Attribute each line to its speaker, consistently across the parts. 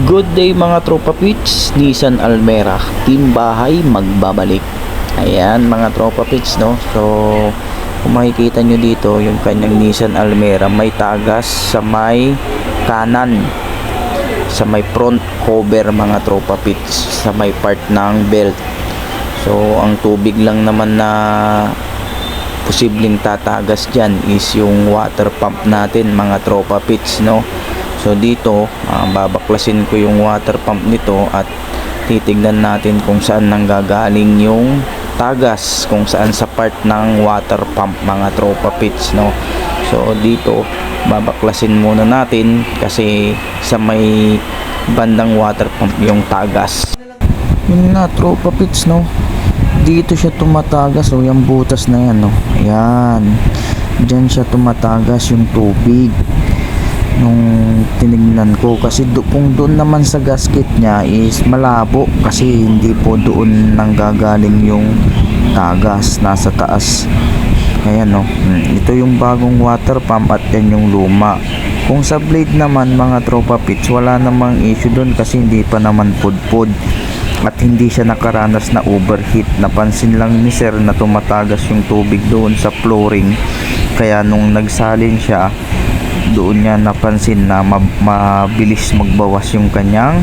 Speaker 1: Good day mga tropa pits, Nissan Almera, team bahay magbabalik. Ayan mga tropa pits, no. So kung makikita nyo dito yung kanyang Nissan Almera, may tagas sa may kanan, sa may front cover mga tropa pits, sa may part ng belt. So ang tubig lang naman na posibleng tatagas dyan is yung water pump natin mga tropa pits, no. So dito babaklasin ko yung water pump nito at titignan natin kung saan nanggagaling yung tagas, kung saan sa part ng water pump mga tropa pits, no. So dito babaklasin muna natin kasi sa may bandang water pump yung tagas. Yun na tropa pits, no. Dito siya tumatagas, o yung butas na yan, no. Ayan, dyan siya tumatagas yung tubig nung tinignan ko, kasi kung doon naman sa gasket niya is malabo kasi hindi po doon nanggagaling yung tagas, nasa taas. Kaya no, ito yung bagong water pump at yan yung luma. Kung sa blade naman mga tropa pits, wala namang issue doon kasi hindi pa naman pudpud at hindi siya nakaranas na overheat. Napansin lang ni sir na tumatagas yung tubig doon sa flooring, kaya nung nagsalin siya doon niya napansin na mabilis magbawas yung kanyang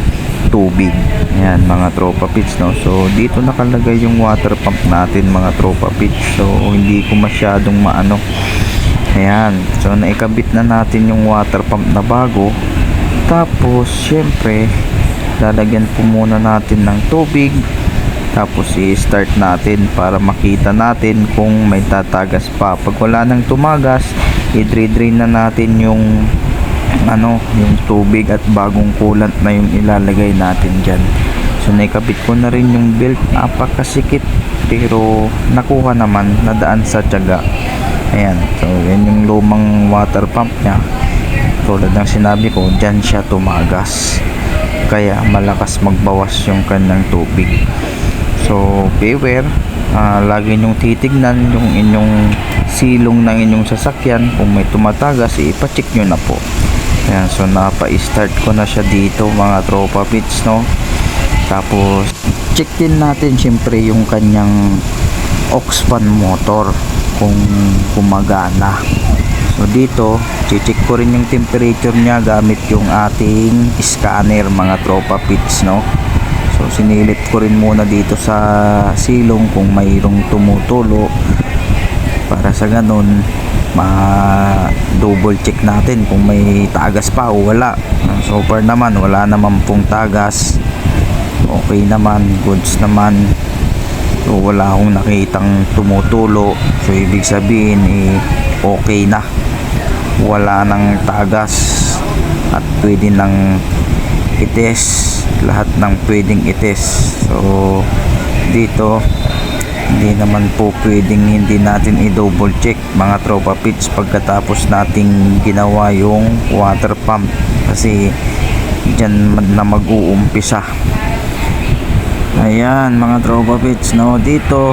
Speaker 1: tubig. Ayan mga tropa pits, no. So dito nakalagay yung water pump natin mga tropa pits, so hindi ko masyadong maano. Ayan, so naikabit na natin yung water pump na bago. Tapos syempre lalagyan po muna natin ng tubig, tapos i-start natin para makita natin kung may tatagas pa. Pag wala nang tumagas, i-drain na natin yung yung tubig at bagong coolant na yung ilalagay natin dyan. So naikabit ko na rin yung belt, napakasikip pero nakuha naman, nadaan sa tiyaga. Ayan, so yan yung lumang water pump nya. Tulad ng sinabi ko, dyan siya tumagas, kaya malakas magbawas yung kanyang tubig. So beware, lagi nyong titignan yung inyong silong ng inyong sasakyan. Kung may tumatagas, ipacheck nyo na po. Ayan, so napa-start ko na siya dito mga tropa pits, no. Tapos check din natin syempre yung kanyang aux fan motor kung gumagana. So dito check ko rin yung temperature nya gamit yung ating scanner mga tropa pits, no. So sinilip ko rin muna dito sa silong kung mayroong tumutulo, para sa ganun double check natin kung may tagas pa o wala. So far naman wala naman pong tagas, okay naman, goods naman. So wala akong nakitang tumutulo, so ibig sabihin okay na, wala nang tagas at pwede nang ites lahat ng pwedeng ites. So dito hindi naman po pwedeng hindi natin i-double check mga tropa pits pagkatapos nating ginawa yung water pump, kasi dyan na mag-uumpisa. Ayan mga tropa pits, no. Dito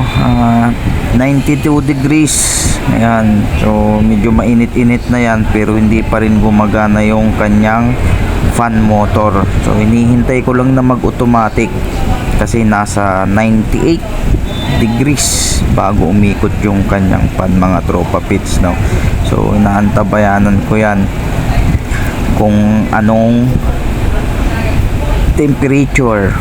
Speaker 1: 92 degrees. Ayan, so medyo mainit-init na yan pero hindi pa rin gumagana yung kanyang fan motor. So hinihintay ko lang na mag-automatic kasi nasa 98 degrees bago umikot yung kanyang fan mga tropa pits, no. So inaantabayanan ko yan kung anong temperature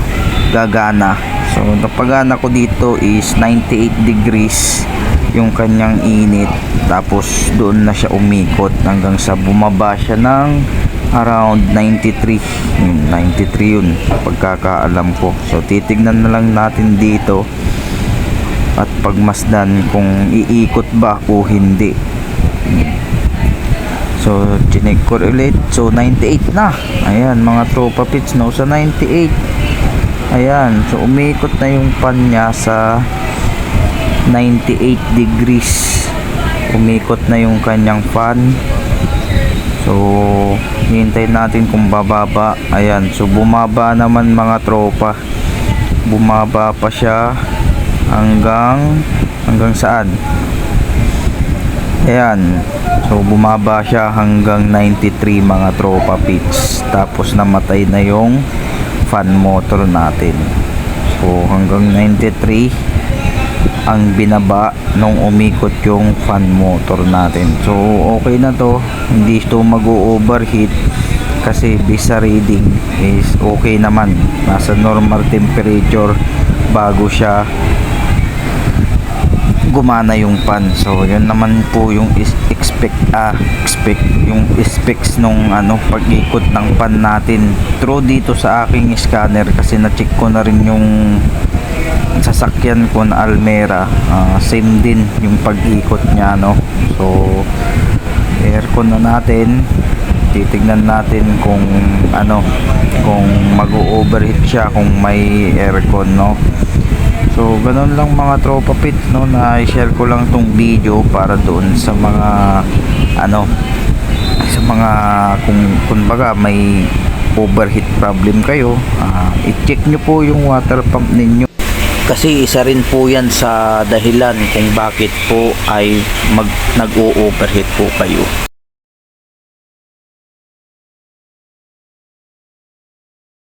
Speaker 1: gagana. So napagana ko dito is 98 degrees yung kanyang init, tapos doon na siya umikot hanggang sa bumaba siya ng around 93 yun pagkakaalam ko. So titignan na lang natin dito at pagmasdan kung iikot ba o hindi. So chinek ko ulit, so 98 na. Ayan mga tropa pits, no, sa 98. Ayan, so umikot na yung pan nya sa 98 degrees, umikot na yung kanyang fan. So hintayin natin kung bababa. Ayan, so bumaba naman mga tropa, bumaba pa siya hanggang saan? Ayan, so bumaba siya hanggang 93 mga tropa pits, tapos namatay na yung fan motor natin. So hanggang 93 ang binaba nung umikot yung fan motor natin. So okay na to, hindi ito mag-overheat kasi visa reading is okay naman, nasa normal temperature bago siya gumana yung fan. So yun naman po yung expect yung specs nung pag-ikot ng fan natin through dito sa aking scanner, kasi na-check ko na rin yung sasakyan ko na Almera. Same din yung pag-ikot niya, no. So aircon na natin, titignan natin kung kung mag-overheat siya kung may aircon, no. So ganun lang mga tropa pits, no, na i-share ko lang tong video para doon sa mga kung baga may overheat problem kayo, i-check nyo po yung water pump ninyo, kasi isa rin po yan sa dahilan kung bakit po ay nag-o-overheat po kayo.